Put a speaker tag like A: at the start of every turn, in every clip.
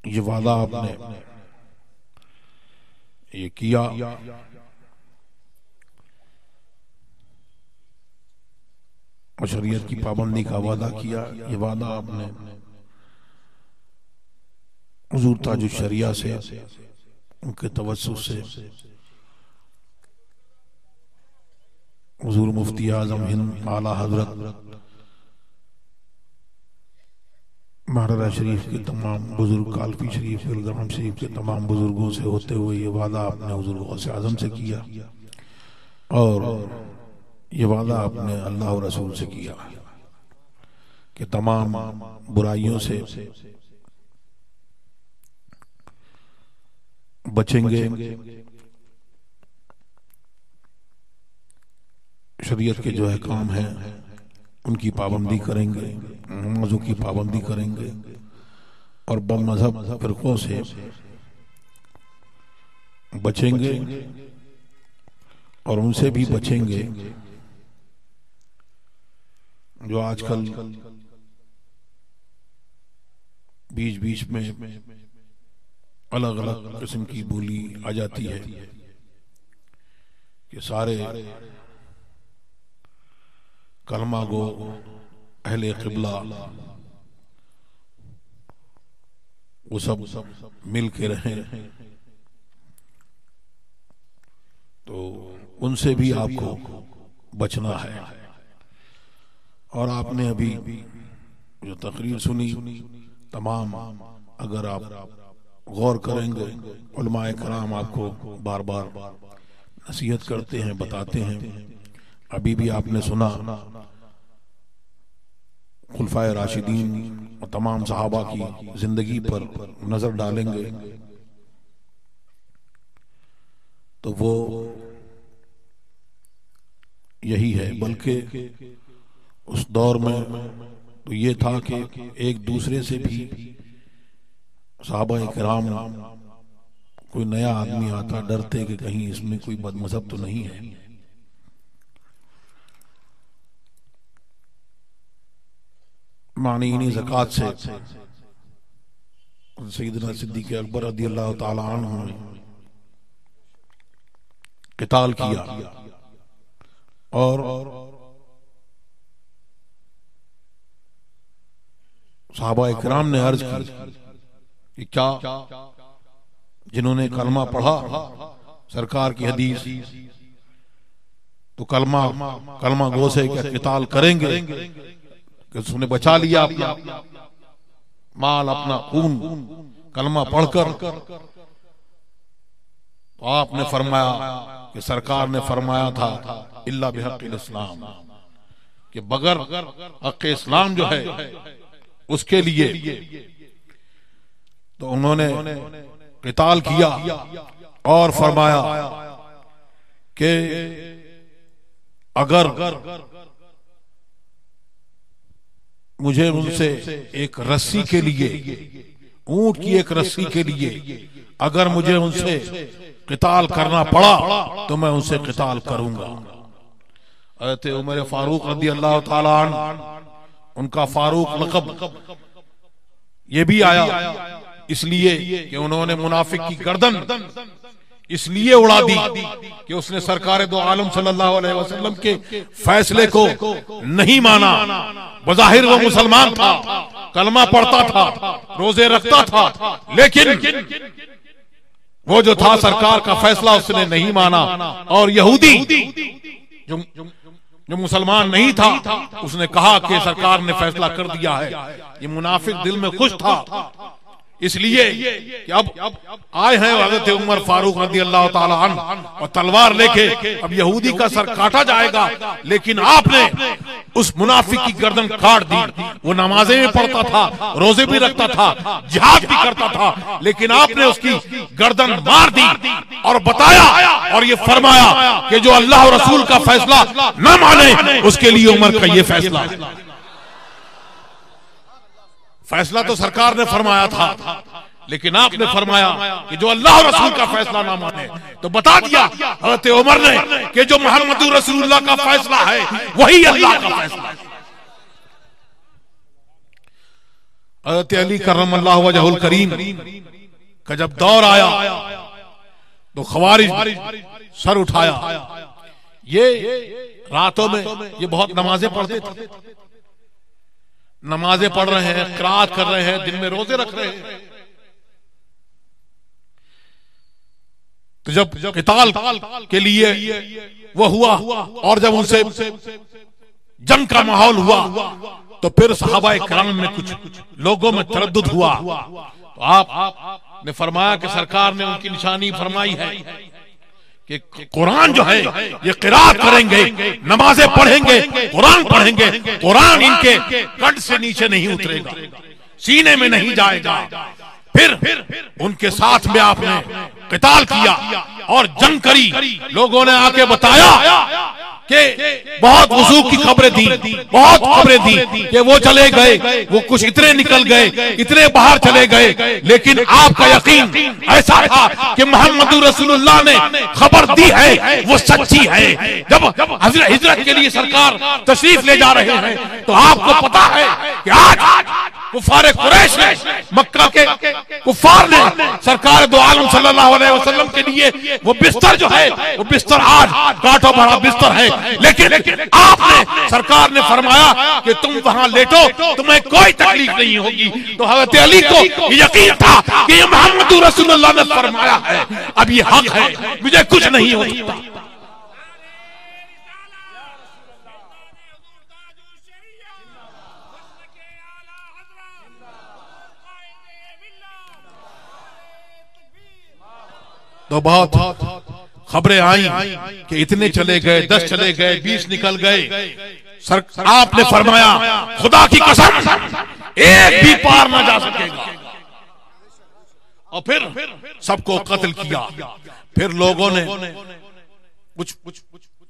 A: ये वादा आपने ये किया, और शरीयत की पाबंदी का वादा किया। ये वादा आपने हुजूर ताजुल शरिया से, उनके तवस्सुत से, हुजूर मुफ्ती आजम हिंद आला हजरत महाराजा शरीफ के तमाम बुजुर्ग, कालपी शरीफ, गुलग्राम शरीफ के तमाम बुजुर्गों से होते हुए ये वादा आपने हुजूर गौसे आजम से किया, और ये वादा आपने अल्लाह और रसूल से किया कि तमाम बुराइयों से बचेंगे, शरीयत के जो अहकाम हैं उनकी पाबंदी करेंगे, नमाजों की पाबंदी करेंगे, और बमज़हब फिरकों से बचेंगे, और उनसे भी बचेंगे जो आजकल बीच बीच में अलग अलग किस्म की बोली आ जाती है कि सारे कलमा गो अहले क़िबला वो सब मिल के रहें, तो उनसे भी आपको बचना है। और आपने अभी जो तकरीर सुनी, तमाम अगर आप गौर करेंगे, उलमाए कराम आपको बार बार नसीहत करते हैं, बताते हैं। अभी भी आपने सुना खुलफाए राशिदीन और तमाम सहाबा की जिंदगी पर नजर डालेंगे तो वो यही है। बल्कि उस दौर में तो ये था कि एक दूसरे से भी सहाबा किराम, कोई नया आदमी आता डरते कि कहीं इसमें कोई बदमज़हब तो नहीं है। मानीनी ज़कात से सैयदना सिद्दीक़ अकबर रज़ियल्लाहु ताला अन्हु ने क़िताल किया, और सहाबा इकराम ने अर्ज की कि क्या जिन्होंने कलमा पढ़ा, सरकार की हदीस, तो कलमा गो से क्या क़िताल करेंगे कि उसने बचा लिया अपना माल, अपना खून कलमा पढ़कर। तो आपने फरमाया कि सरकार ने फरमाया था इल्ला बिहक़्क़िल इस्लाम, कि बगैर हक़ इस्लाम जो है उसके लिए। तो उन्होंने क़िताल किया और फरमाया कि अगर मुझे उनसे एक रस्सी के लिए, ऊंट की एक रस्सी के लिए अगर मुझे उनसे क़िताल करना पड़ा तो मैं उनसे क़िताल करूंगा। हज़रत उमर फारूक रज़ियल्लाहु ताला अन्हु, उनका फारूक लक़ब ये भी आया इसलिए कि उन्होंने मुनाफिक की गर्दन इसलिए उड़ा दी कि उसने सरकार दो आलम सल्लल्लाहु अलैहि वसल्लम के फैसले को नहीं माना। बज़ाहिर वो मुसलमान था, कलमा पढ़ता था, रोजे रखता था, लेकिन वो जो था सरकार का फैसला उसने नहीं माना। और यहूदी जो मुसलमान नहीं था उसने कहा कि सरकार ने फैसला कर दिया है। ये मुनाफिक दिल में खुश था, इसलिए कि अब आए हैं हज़रत उमर फारूक रज़ियल्लाहु ताला अन्हु और तलवार लेके अब यहूदी का सर काटा जाएगा, लेकिन आपने उस मुनाफिक की गर्दन काट दी। वो नमाजें भी पढ़ता था, रोजे भी रखता था, जिहाद भी करता था, लेकिन आपने उसकी गर्दन मार दी और बताया और ये फरमाया कि जो अल्लाह और रसूल का फैसला न माने उसके लिए उमर का ये फैसला है। फैसला तो सरकार ने फरमाया था, लेकिन आपने फरमाया कि जो अल्लाह और रसूल का फैसला ना माने, तो बता दिया हज़रत उमर ने कि जो मोहम्मद रसूलुल्लाह का फैसला है वही अल्लाह का फैसला है। हज़रत अली करमल्लाहु वजहुल करीम का जब दौर आया तो खवारिज सर उठाया। ये रातों में ये बहुत नमाजें पढ़ते थे, नमाजें पढ़ रहे हैं, क़िराअत कर रहे हैं, दिन में रोजे रख रहे हैं। तो जब क़िताल के लिए वो हुआ और जब उनसे जंग का माहौल हुआ तो फिर सहाबाए किराम में कुछ लोगों में तरद्दुद हुआ। तो आप ने फरमाया कि सरकार ने उनकी निशानी फरमाई है कि कुरान जो है ये क़िराअत करेंगे, नमाजें पढ़ेंगे, कुरान पढ़ेंगे, कुरान इनके कंठ से नीचे नहीं उतरेगा, सीने में नहीं जाएगा। फिर उनके साथ में आपने क़िताल किया और जंग करी। लोगों ने आके बताया कि बहुत वजू की खबरें दी, बहुत खबरें दी कि वो चले गए, वो कुछ इतने निकल गए, इतने बाहर चले गए, लेकिन आपका यकीन ऐसा था कि मोहम्मद रसूलुल्लाह ने खबर दी है, वो सच्ची है। जब हिजरत के लिए सरकार तशरीफ ले जा रहे हैं तो आपको पता है कि आज कुफार कुरैश ने, मक्का के कुफार ने सरकार दो आलम सल्लल्लाहु अलैहि वसल्लम के लिए वो बिस्तर जो है, वो बिस्तर आज कांटों भरा बिस्तर है, लेकिन आपने, सरकार ने फरमाया कि तुम वहां लेटो, तुम्हें कोई तकलीफ नहीं होगी। तो हज़रत अली को यकीन था कि ये मोहम्मद रसूलुल्लाह ने फरमाया है, अब ये हक है, मुझे कुछ नहीं हो सकता। तो बहुत खबरें आई कि इतने चले गए, 10 चले गए, 20 निकल गए। आपने फरमाया खुदा की कसम एक भी पार ना जा सकेगा, और फिर सबको कत्ल किया। फिर लोगों ने कुछ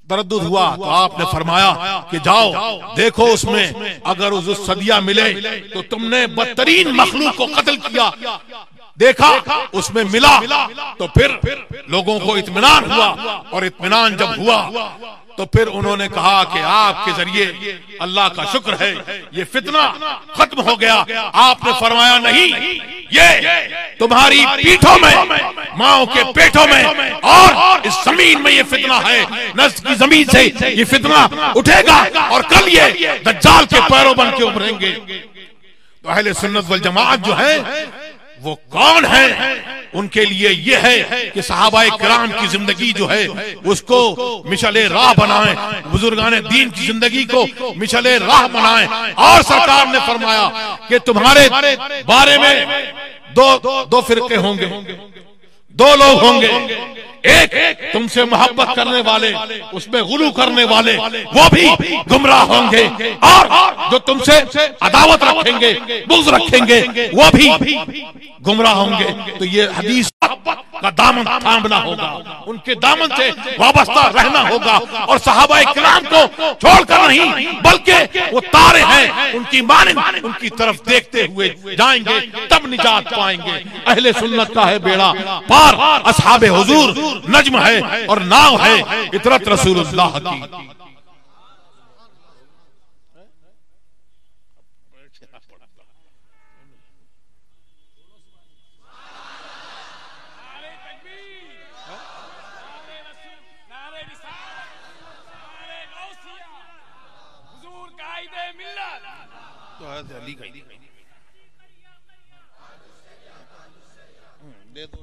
A: तरद्दुद हुआ तो आपने फरमाया कि जाओ देखो उसमें अगर उस सदिया मिले तो तुमने बदतरीन मखलूक को कत्ल किया। देखा उसमें मिला तो फिर लोगों को इत्मीनान हुआ, और इत्मीनान जब हुआ तो फिर उन्होंने कहा कि आपके जरिए अल्लाह का शुक्र है ये फितना खत्म हो गया। आपने फरमाया नहीं, ये तुम्हारी पीठों में, माओ के पेटों में और इस जमीन में ये फितना है, नस्ल की जमीन से ये फितना उठेगा और कल ये दज्जाल के पैरों बन के उभरेंगे। तो अहले सुन्नत वल जमाअत जो है वो कौन है? उनके लिए ये है कि सहाबाए किराम की जिंदगी जो है उसको मिशले राह बनाएं, बुजुर्गान दीन की जिंदगी को मिशले राह बनाएं। और सरकार ने फरमाया कि तुम्हारे बारे में दो फिरके होंगे, 2 लोग होंगे, एक तुमसे मोहब्बत करने वाले, उसमें गुलू करने वाले, वो भी गुमराह होंगे, और जो तुमसे अदावत रखेंगे, बुग़्ज़ रखेंगे, वो भी गुमराह होंगे। तो ये हदीस का दामन थामना होगा, उनके दामन से वाबस्ता रहना होगा, और सहाबाए किराम को छोड़कर नहीं, बल्कि वो तारे हैं उनकी मानिंद उनकी तरफ देखते हुए जाएंगे, तब निजात पाएंगे। अहले सुन्नत का है बेड़ा पार, असहाबे हुजूर नज्म है और नाव है इतरत रसूलुल्लाह की। अली का दे दो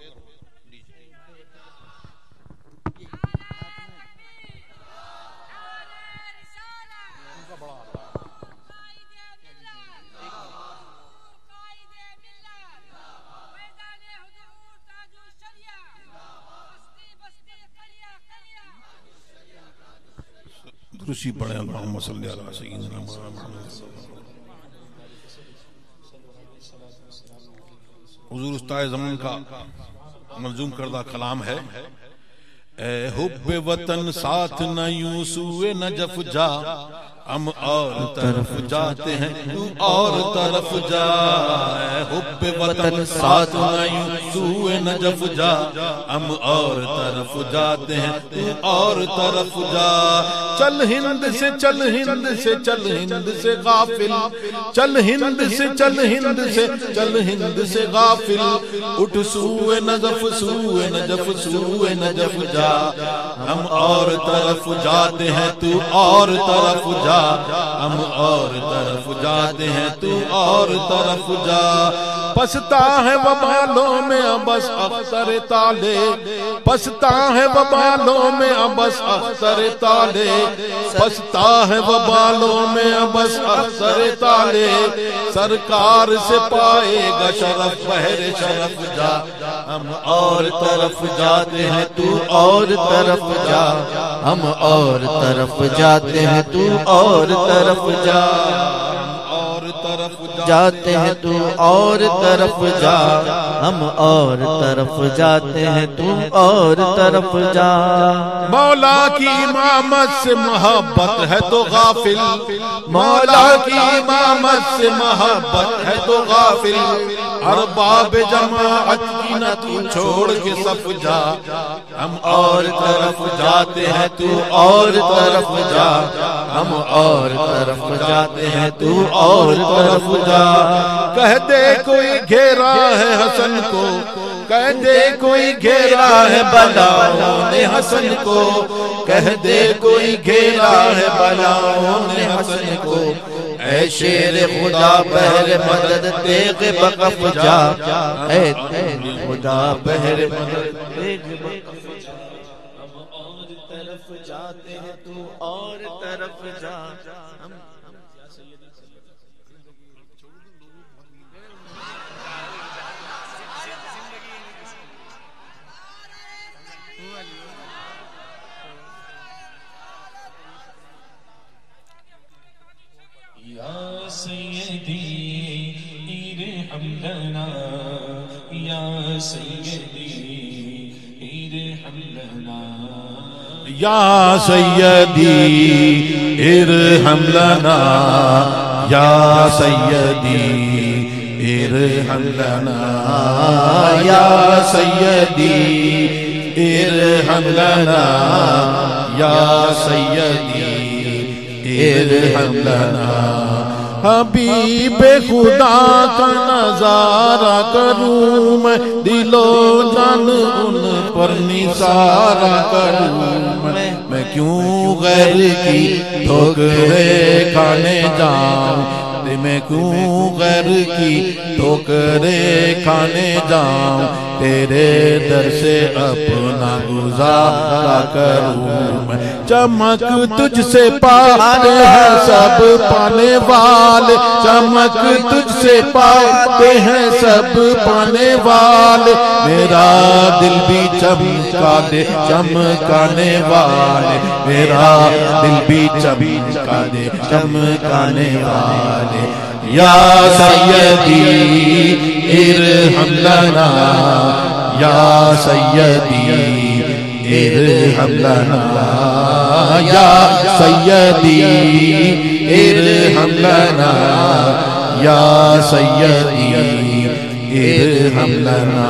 A: दुरूसी पढ़े अल्लाहुम्मा सल्ली अला सय्यिदिना मुहम्मद। हुजूर उस्ताद ज़मान का मंजूम करदा कलाम है, ए हुब्बे वतन साथ न यूं सूए नजफ जा, हम और तरफ जाते हैं तू और तरफ जा, हुब्बे वतन साथ नहीं सूए नजफ जा। हम और तरफ जाते हैं तू और तरफ जा। चल हिंद से चल हिंद से चल हिंद से गाफिल, चल हिंद से चल हिंद से चल हिंद से गाफिल, उठ सूए नजफ सूए नजफ सूए नजफ जा। हम और तरफ जाते हैं तू और तरफ जा, हम और तरफ जाते हैं तू और तरफ जा। पछता है वबालों में अबस अख्तर ताले, पछता है वबालों में अबस अख्तर ताले, पछता है वबालों में अबस अख्तर ताले। सरकार से पाएगा शरफ बहरे शरफ जा। हम और तरफ जाते हैं तू और तरफ जा, हम और तरफ जाते हैं तू और तरफ जा। जाते हैं तू और तरफ जा, हम और तरफ जाते हैं तू और तरफ जा। मौला की इमामत से मोहब्बत है तो गाफिल, मौला की इमामत से मोहब्बत है तो गाफिल। अरबाब जमाअत की न तू छोड़ के सफ जा। हम और तरफ जाते हैं तू और तरफ जा, हम और तरफ जाते हैं तू और तरफ जा। कह दे कोई घेरा है हसन को, कह दे कोई घेरा है बलाओं ने हसन को, कह दे कोई घेरा है बलाओं ने हसन को। ऐ शेर खुदा बहर मदद तेग बकफ जा, ऐ खुदा बहर मदद तेग बकफ जा। हम और तरफ जाते हैं तू और तरफ जा।
B: या सय्यदी इरहम लना, या सय्यदी इरहम लना,
A: या सय्यदी इरहम लना, या सय्यदी इरहम लना, या सय्यदी इरहम लना, या सय्यदी इरहम लना। हबीबे खुदा का नजारा करूं मैं, दिलो जान उन पर निसारा करूं मैं क्यों गैर की ठोकरें खाने जाऊं, मैं क्यों गैर की ठोकरें खाने जाऊं। तेरे दर से अपना गुजारा करूं मैं। चमक तुझसे पाते हैं सब पाने वाले, चमक तुझसे पाते हैं सब पाने वाले। मेरा दिल भी चमका दे चमकाने वाले, मेरा दिल भी चमका दे चमकाने वाले। या सय्यदी इरहम लना, या सय्यदी इरहम लना, या सय्यदी इरहम लना, या सय्यदी इरहम लना।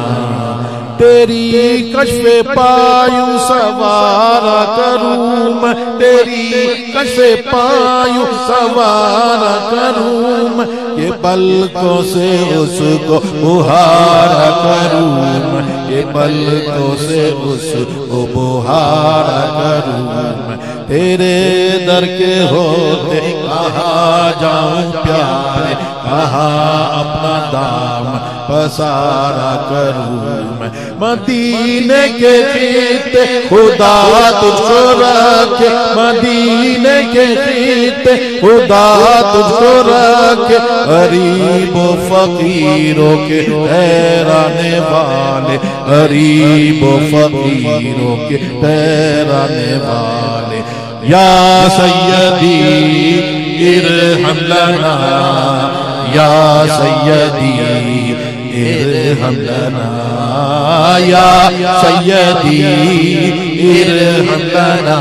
A: तेरी कश्फे पायूं सवारा करूं मैं, तेरी कश्फे पायूं सवारा करूं मैं। ये पलकों से उसको बुहारा करूं मैं, ये पलकों से उसको बुहारा करूं मैं। तेरे दर के होते कहाँ जाऊं प्यारे, कहाँ अपना दाम पसारा करूं मैं। मदीने के खीते खुदा तुझको रखे, मदीने के खीते खुदा तुझको रखे। गरीबों फकीरों के ठहराने वाले, गरीबों फकीरों के ठहराने वाले। या सय्यदी इरहम लना, या सय्यदी इरहम लना, या सय्यदी इरहम लना,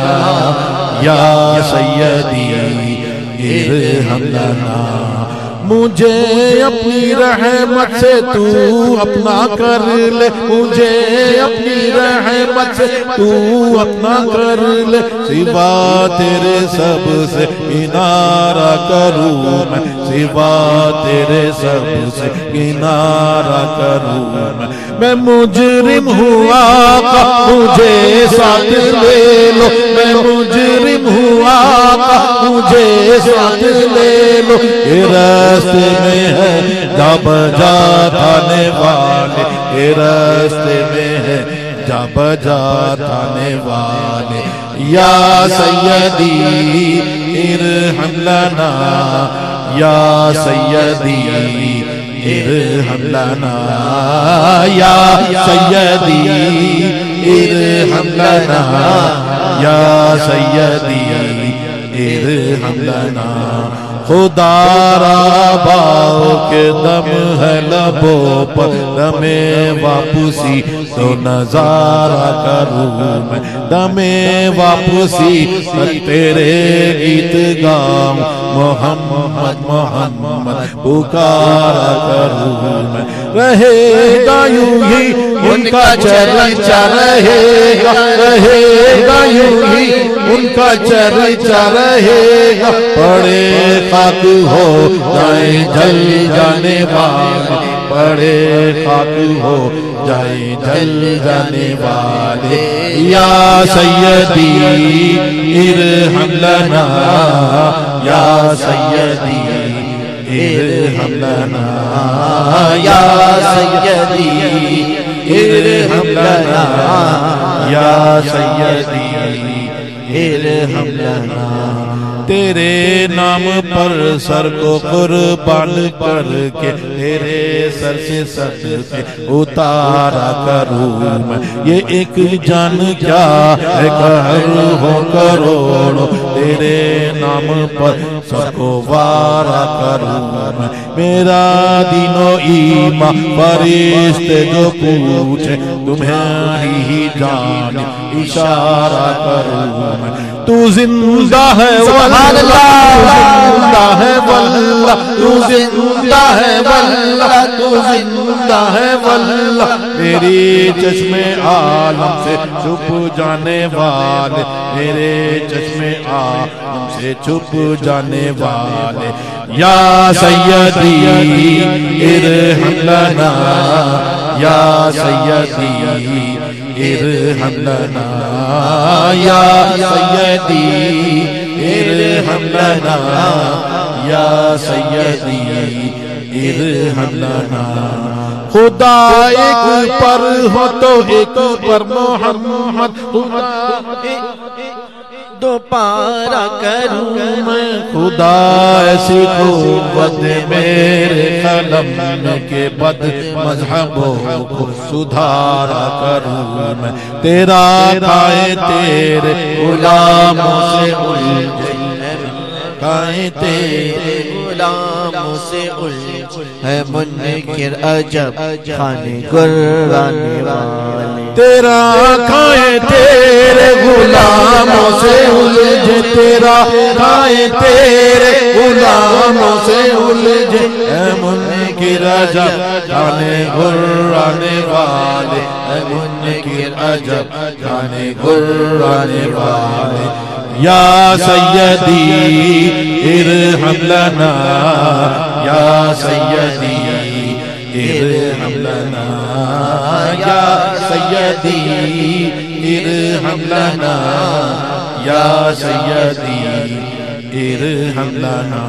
A: या सय्यदी इरहम लना। मुझे अपनी रहमत से तू अपना कर ले, मुझे अपनी रहमत से तू अपना कर ले। सिवा तेरे सबसे किनारा करूँ मैं, सिवा तेरे सबसे किनारा करूँ मैं मुजरिम हुआ का मुझे साथ ले लो, मैं मुजरिम हुआ का मुझे साथ ले लो। ये रास्ते में है जा बजा थाने वाले, ये रास्ते में है जा बजा थाने वाले। या सैयदी इरहम लना, या सैयदी इरहम लना, या सैयदी इरहम लना, या सैयदी इरहम लना। खुदारा बाओ के दम है लबों पर, दमे वापसी तो नजारा करूँ मैं, दमे वापसी तेरे गीत गाऊं। मोहम्मद मोहम्मद पुकारा करूँ मैं। रहेगा यूं ही उनका चर्चा, रहेगा रहेगा यूं ही उनका चर्चा रहेगा। पड़े खाक हो जाए जल जाने वाले, पड़े खाक हो जाए जल जाने वाले। या सैयदी इरहम लना, या सैयदी इरहम लना, या सैयदी इरहम लना, या सैयदी इरहम लना। तेरे नाम पर सर को कुर्बान करके तेरे सर से सदके उतारा करूँ मैं। ये एक जान क्या है कहर हो करोड़ों, तेरे नाम पर सर को वारा करूँ मैं। मेरा दीनो ईमान फरिश्ते जो पूछे तुम्हारी ही जान इशारा करूँ मैं। तू जिंदा है वल्लाह, जिंदा है वल्लाह, तू जिंदा है वल्लाह, तू जिंदा है वल्लाह। मेरी चश्मे आलम से छुप जाने वाले, मेरे चश्मे आलम से छुप जाने वाले। या सैयदी इरहम लना, या सैयदी इरहम लना, या सैयदी इरहम लना, या सैयदी इरहम लना। खुदा एक पर हो तो एक पर मोहम्मद,
C: दो पारा करूँ
A: मैं। खुदा ऐसी कुव्वत मेरे कलम के बद मजहबों को सुधारा करूँ मैं। तेरा खाए तेरे गुलामों से उलझे, खाए तेरे
C: गुलामों से उलझे है मुनकिर अजब खाने गुर्राने वाले।
A: तेरा खाए तेरे गुलामों से उलझे, तेरा खाए तेरे गुलामों से उलझे है मुनकिर अजब खाने गुर्राने वाले, है मुनकिर अजब खाने गुर्राने वाले। या सैयदी इरहम लना, या सैयदी इरहम लना, या सैयदी इरहम लना, या सैयदी इरहम लना।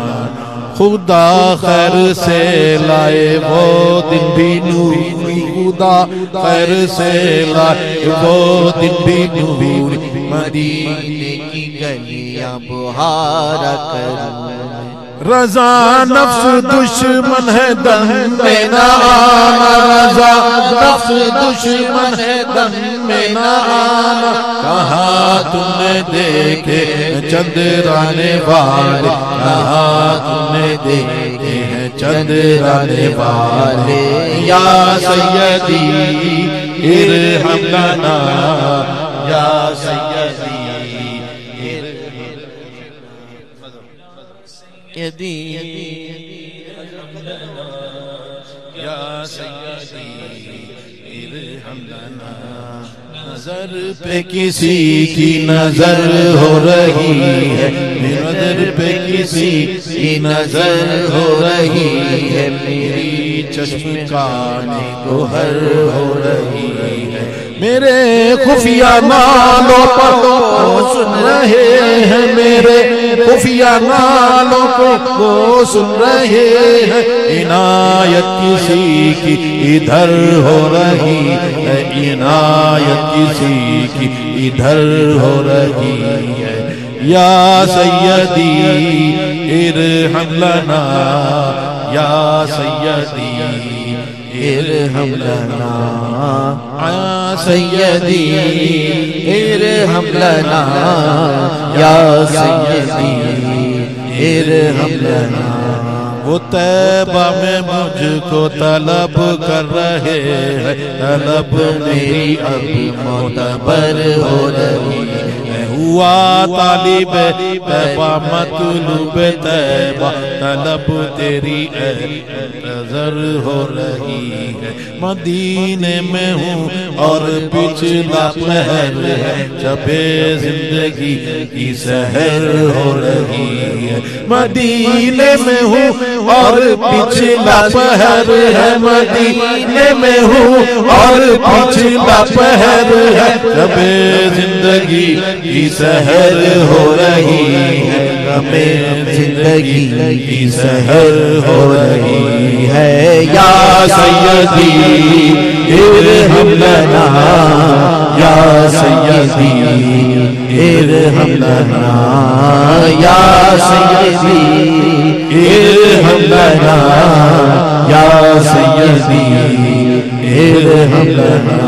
A: खुदा खैर से लाए वो दिन भी नूरी, खुदा खैर से लाए वो दिन भी नूरी।
C: मदीने की गलियां बुहारा करूँ।
A: रजा नफ्स दुश्मन है दम में ना आना, रजा नफ्स दुश्मन है दम में ना आना। कहाँ तुमने देखे चंद्राने वाले, कहाँ तुमने देखे हैं चंद्राने वाले। या सैयदी इरहम लना, या सैयदी
C: यदि
A: या सय्यदी इरहम लना। नजर पे किसी की नजर हो रही है, नजर पे किसी की नजर हो रही है, मेरी चश्म का गोहर हो रही है। मेरे खुफिया नालों पर वो सुन रहे हैं, मेरे खुफिया नालों को वो सुन रहे हैं। इनायत किसी की इधर हो रही है, इनायत किसी की इधर हो रही है। या सय्यदी इरहम लना, या सय्यदी इरहम लना, या सय्यदी
C: इरहम लना, या सय्यदी इरहम लना।
A: वो तैबा में मुझको तलब कर रहे हैं, तलब मेरी अब मोतबर हो रही है। हुआ तालिब तैबा मतलूब तैबा, तलब तेरी नजर हो रही है। मदीने में हूँ और पिछला पहर है, जबे जिंदगी की सहर हो रही है। मदीने में हूँ और पिछला पहर है, मदीने में हूँ और पिछला पहर है, जबे जिंदगी की सहर हो रही है, हमें जिंदगी की सहर हो रही है। या सय्यदी इरहम लना, या सय्यदी इरहम लना, या सय्यदी इरहम लना, या सय्यदी इरहम लना।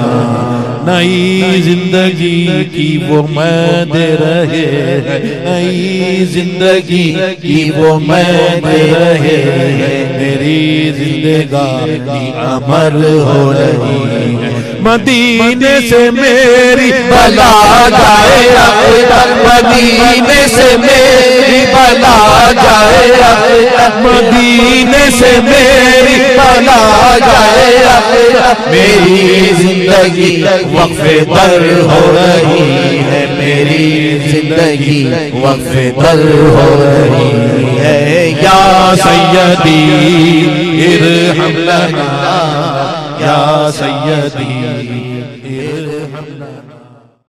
A: नई जिंदगी की वो मैं दे रहे हैं, नई जिंदगी की वो मैं दे रहे हैं, मेरी जिंदगानी अमर हो रही है। मदीने से मेरी बला जाए अब तक, मदीने से मेरी बला जाए अब तक, मदीने से मेरी बला जाए अब तक, मेरी जिंदगी वक्फे दर हो रही है, मेरी जिंदगी वक्फे दर हो रही है। या सय्यदी इरहम लना, या सय्यदी